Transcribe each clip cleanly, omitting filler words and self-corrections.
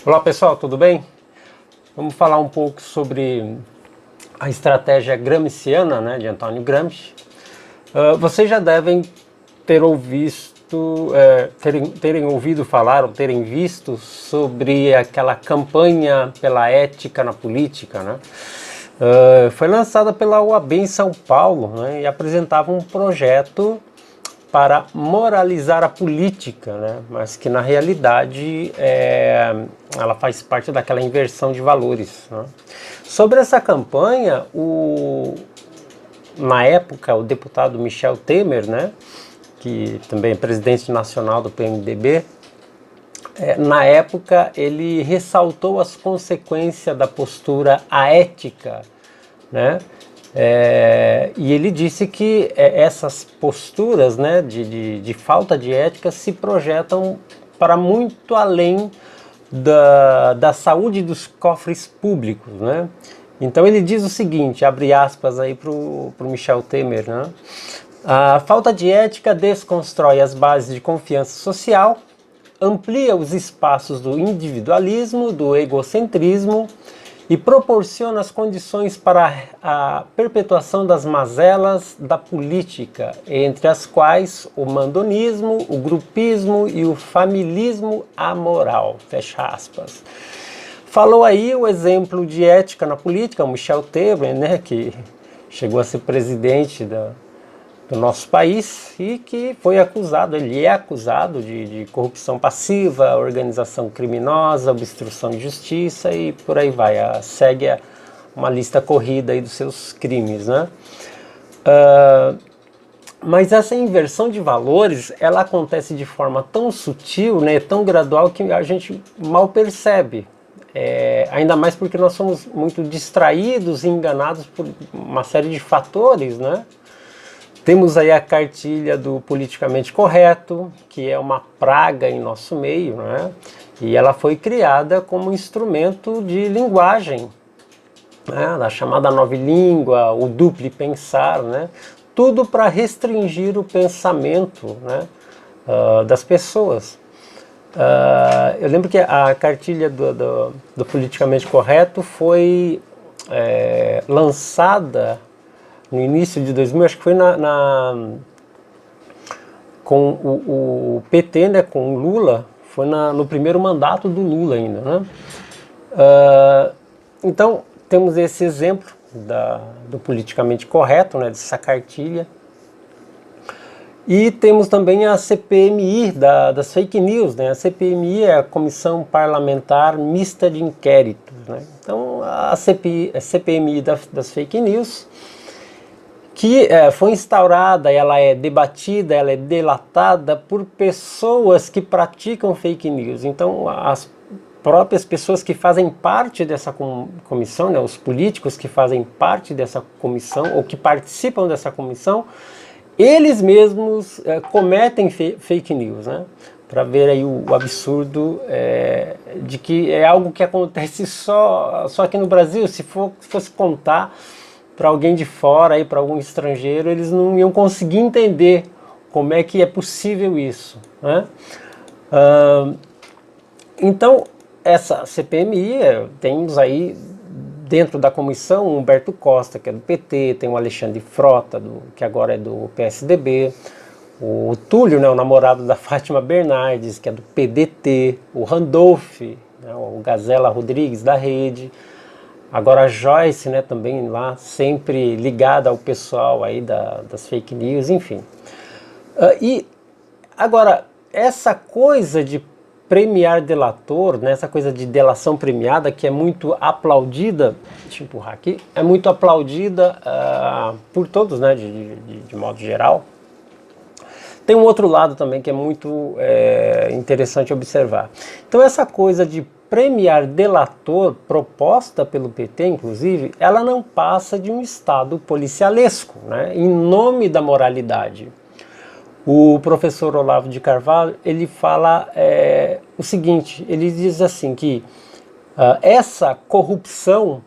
Olá pessoal, tudo bem? Vamos falar um pouco sobre a estratégia gramsciana, né, de Antônio Gramsci. Vocês já devem ter terem ouvido falar ou terem visto sobre aquela campanha pela ética na política, né? Foi lançada pela OAB em São Paulo, né, e apresentava um projeto para moralizar a política, né? Mas que na realidade ela faz parte daquela inversão de valores, né? Sobre essa campanha, na época, o deputado Michel Temer, né, que também é presidente nacional do PMDB, na época ele ressaltou as consequências da postura aética, né? E ele disse que essas posturas, né, de falta de ética se projetam para muito além da saúde dos cofres públicos, né? Então ele diz o seguinte, abre aspas aí para o Michel Temer, né? A falta de ética desconstrói as bases de confiança social, amplia os espaços do individualismo, do egocentrismo, e proporciona as condições para a perpetuação das mazelas da política, entre as quais o mandonismo, o grupismo e o familismo amoral. Fecha aspas. Falou aí o exemplo de ética na política, o Michel Temer, né, que chegou a ser presidente do nosso país e que foi acusado, ele é acusado de corrupção passiva, organização criminosa, obstrução de justiça e por aí vai, segue uma lista corrida aí dos seus crimes, né? Mas essa inversão de valores, ela acontece de forma tão sutil, né, tão gradual que a gente mal percebe. Ainda mais porque nós somos muito distraídos e enganados por uma série de fatores, né? Temos aí a cartilha do politicamente correto, que é uma praga em nosso meio, né? E ela foi criada como instrumento de linguagem, né? Da chamada nova língua, o duplo pensar, né? Tudo para restringir o pensamento, né, das pessoas. Eu lembro que a cartilha do politicamente correto foi lançada no início de 2000, acho que foi com o PT, né, com o Lula, foi no primeiro mandato do Lula ainda, né? Então, temos esse exemplo do politicamente correto, né, dessa cartilha. E temos também a CPMI das fake news, né? A CPMI é a Comissão Parlamentar Mista de Inquéritos, né? Então, a CPMI das fake news, que foi instaurada, ela é debatida, ela é delatada por pessoas que praticam fake news. Então, as próprias pessoas que fazem parte dessa comissão, né, os políticos que fazem parte dessa comissão ou que participam dessa comissão, eles mesmos cometem fake news, né? Para ver aí o absurdo de que é algo que acontece só aqui no Brasil. Se fosse contar para alguém de fora, para algum estrangeiro, eles não iam conseguir entender como é que é possível isso, né? Então, essa CPMI, temos aí dentro da comissão o Humberto Costa, que é do PT, tem o Alexandre Frota, que agora é do PSDB, o Túlio, né, o namorado da Fátima Bernardes, que é do PDT, o Randolph, né, o Gazela Rodrigues da Rede, agora a Joyce, né, também lá, sempre ligada ao pessoal aí das fake news, enfim. E agora, essa coisa de premiar delator, né, essa coisa de delação premiada, que é muito aplaudida, deixa eu empurrar aqui, é muito aplaudida por todos, né, de modo geral. Tem um outro lado também que é muito interessante observar. Então essa coisa de premiar delator, proposta pelo PT, inclusive, ela não passa de um estado policialesco, né, em nome da moralidade. O professor Olavo de Carvalho, ele fala o seguinte, ele diz assim que essa corrupção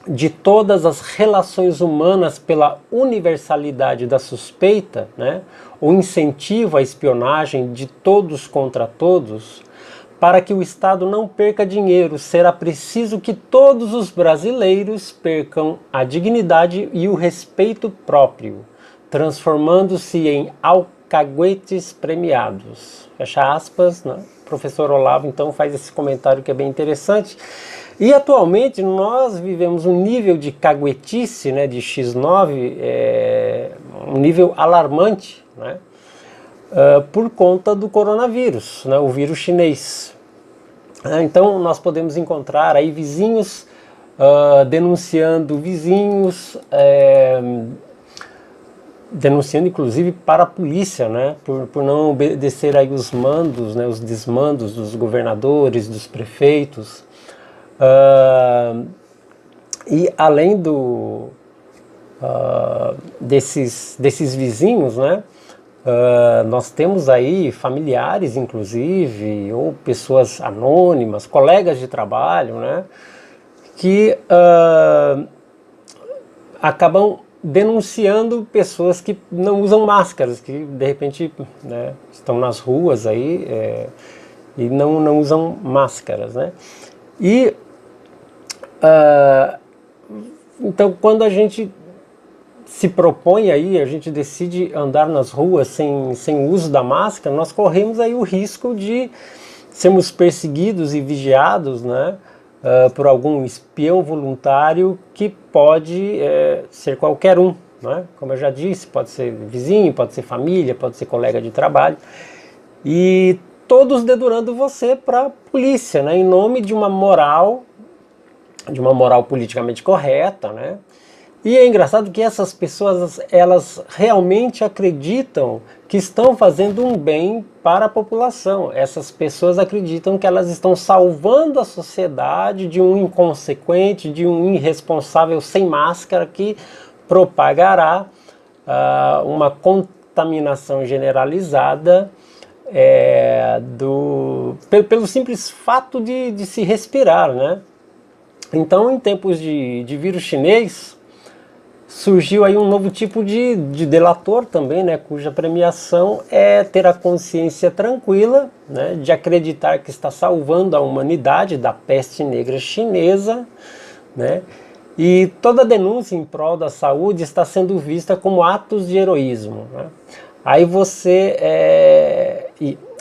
de todas as relações humanas pela universalidade da suspeita, né, o incentivo à espionagem de todos contra todos, para que o Estado não perca dinheiro, será preciso que todos os brasileiros percam a dignidade e o respeito próprio, transformando-se em alcaguetes premiados. Fecha aspas, né? O professor Olavo então faz esse comentário que é bem interessante. E atualmente nós vivemos um nível de caguetice, né, de X9, um nível alarmante, né? Por conta do coronavírus, né, o vírus chinês. Então nós podemos encontrar aí vizinhos denunciando vizinhos, denunciando inclusive para a polícia, né, por não obedecer aí os mandos, né, os desmandos dos governadores, dos prefeitos. E além desses vizinhos, né, nós temos aí familiares, inclusive, ou pessoas anônimas, colegas de trabalho, né, que acabam denunciando pessoas que não usam máscaras, que de repente, né, estão nas ruas aí e não usam máscaras, né. E então, quando a gente se propõe aí, a gente decide andar nas ruas sem o uso da máscara, nós corremos aí o risco de sermos perseguidos e vigiados, né, por algum espião voluntário que pode ser qualquer um, né? Como eu já disse, pode ser vizinho, pode ser família, pode ser colega de trabalho, e todos dedurando você para a polícia, né, em nome de uma moral politicamente correta, né? E é engraçado que essas pessoas, elas realmente acreditam que estão fazendo um bem para a população. Essas pessoas acreditam que elas estão salvando a sociedade de um inconsequente, de um irresponsável sem máscara que propagará uma contaminação generalizada pelo simples fato de se respirar, né? Então, em tempos de vírus chinês, surgiu aí um novo tipo de delator também, né, cuja premiação é ter a consciência tranquila, né, de acreditar que está salvando a humanidade da peste negra chinesa, né, e toda denúncia em prol da saúde está sendo vista como atos de heroísmo, né. Aí você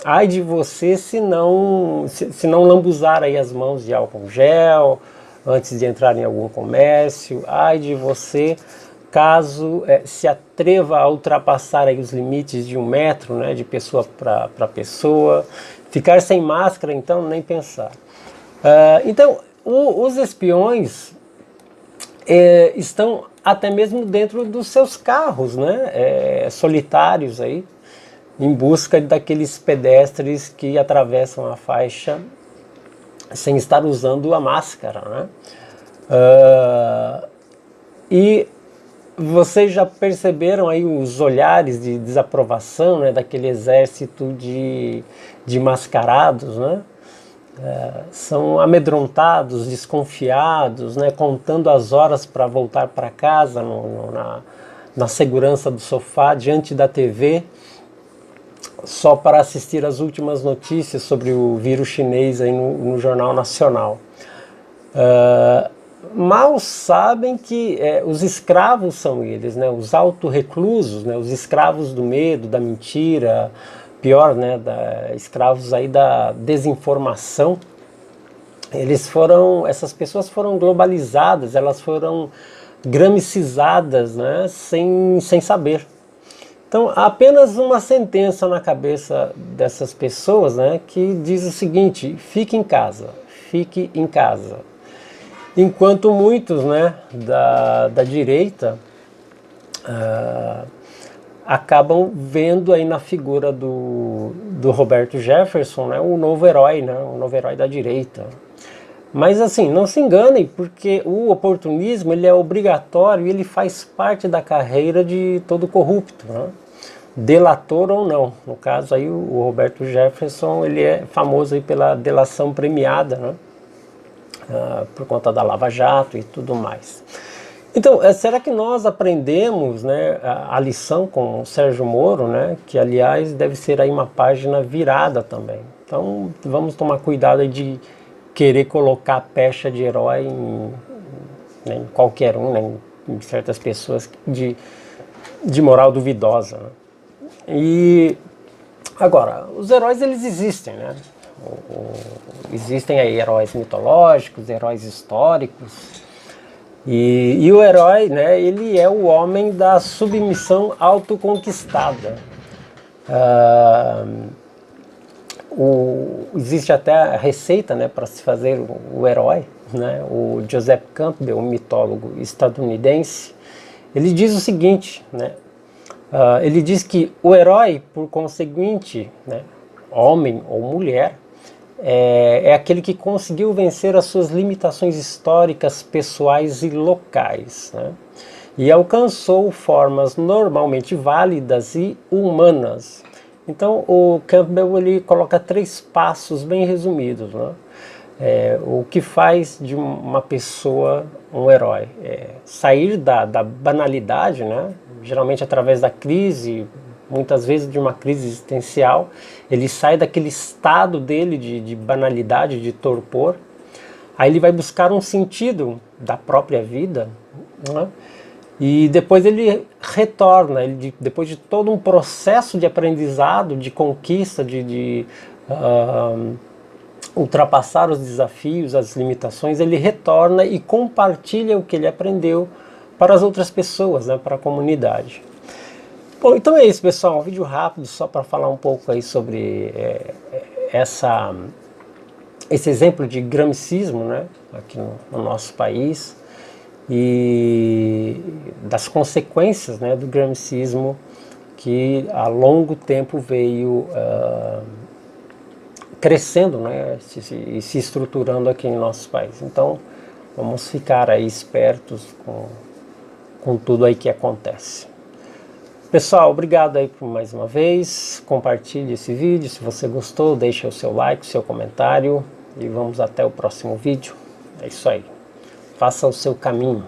ai de você se não lambuzar aí as mãos de álcool gel antes de entrar em algum comércio, ai de você caso se atreva a ultrapassar aí os limites de 1 metro, né, de pessoa para pessoa, ficar sem máscara, então nem pensar. Então os espiões estão até mesmo dentro dos seus carros, né, solitários aí, em busca daqueles pedestres que atravessam a faixa sem estar usando a máscara, né? E vocês já perceberam aí os olhares de desaprovação, né, daquele exército de mascarados, né? São amedrontados, desconfiados, né, contando as horas para voltar para casa na segurança do sofá, diante da TV, só para assistir às últimas notícias sobre o vírus chinês aí no Jornal Nacional. Mal sabem que os escravos são eles, né, os autorreclusos, né, os escravos do medo, da mentira, pior, né, escravos aí da desinformação. Essas pessoas foram globalizadas, elas foram gramicizadas, né, sem saber. Então, há apenas uma sentença na cabeça dessas pessoas, né, que diz o seguinte: fique em casa, fique em casa. Enquanto muitos, né, da direita acabam vendo aí na figura do Roberto Jefferson, né, o novo herói, né, o novo herói da direita. Mas assim, não se enganem, porque o oportunismo ele é obrigatório e ele faz parte da carreira de todo corrupto, né? Delator ou não. No caso aí o Roberto Jefferson, ele é famoso aí pela delação premiada, né? Por conta da Lava Jato e tudo mais. Então, será que nós aprendemos, né, a lição com o Sérgio Moro, né, que aliás deve ser aí uma página virada também. Então vamos tomar cuidado aí de querer colocar a pecha de herói né, em qualquer um, né, em certas pessoas de moral duvidosa. Né? E agora, os heróis eles existem, né? Existem aí heróis mitológicos, heróis históricos. E o herói, né, ele é o homem da submissão autoconquistada. Existe até a receita, né, para se fazer o herói. Né? O Joseph Campbell, um mitólogo estadunidense, ele diz o seguinte, né? Ele diz que o herói, por conseguinte, né, homem ou mulher, é aquele que conseguiu vencer as suas limitações históricas, pessoais e locais, né? E alcançou formas normalmente válidas e humanas. Então o Campbell ele coloca 3 passos bem resumidos, né? O que faz de uma pessoa um herói? Sair da banalidade, né? Geralmente através da crise, muitas vezes de uma crise existencial, ele sai daquele estado dele de banalidade, de torpor, aí ele vai buscar um sentido da própria vida, né? E depois ele retorna, depois de todo um processo de aprendizado, de conquista, de ultrapassar os desafios, as limitações, ele retorna e compartilha o que ele aprendeu para as outras pessoas, né, para a comunidade. Bom, então é isso, pessoal, um vídeo rápido só para falar um pouco aí sobre esse exemplo de gramscismo, né, aqui no nosso país e das consequências, né, do gramscismo que a longo tempo veio crescendo, né, se estruturando aqui em nosso país. Então vamos ficar aí espertos com tudo aí que acontece. Pessoal, obrigado aí por mais uma vez, compartilhe esse vídeo, se você gostou, deixe o seu like, o seu comentário e vamos até o próximo vídeo. É isso aí, faça o seu caminho.